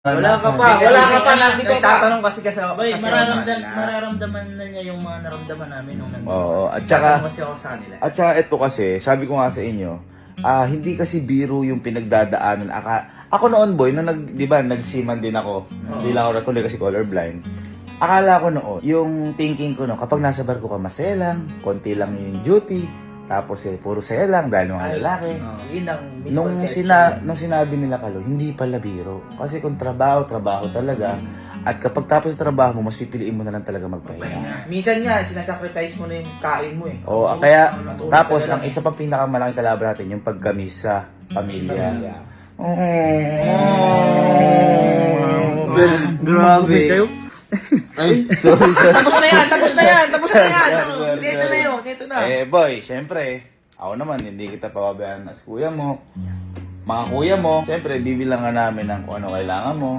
Wala ka pa, nandito ka. Tatanong kasi ako. Boy, Kasi mararamdaman na niya yung mga naramdaman namin nung nandito. Oo, at saka, tatanong kasi ako sa kanila. at saka ito kasi, sabi ko nga sa inyo, hindi kasi biro yung pinagdadaanan. Ako noon, boy, nung di ba, nagsiman din ako. Hindi lang ako natuloy kasi colorblind. Akala ko noon, yung thinking ko no, kapag nasa barko ka, masaya lang, konti lang yung duty, tapos puro saya lang dahil mga lalaki. Yun ang Nung misconception. sinabi nila Kalo, hindi pala biro. Kasi kung trabaho talaga. At kapag tapos sa trabaho mo, mas pipiliin mo na lang talaga magpahinga. Minsan nga, sinasacrifice mo na yung kain mo eh. Oo, kaya, Matulog tapos ka ang lang. isa pang pinakamalaking kalaban natin, yung pagkamis sa pamilya. Grabe. Kayo? Sorry. Tapos na yan! Sorry. Dito na. Boy, syempre, ako naman, hindi kita pababayaan as kuya mo. Mga kuya mo, syempre, bibilangan namin ng kung ano kailangan mo.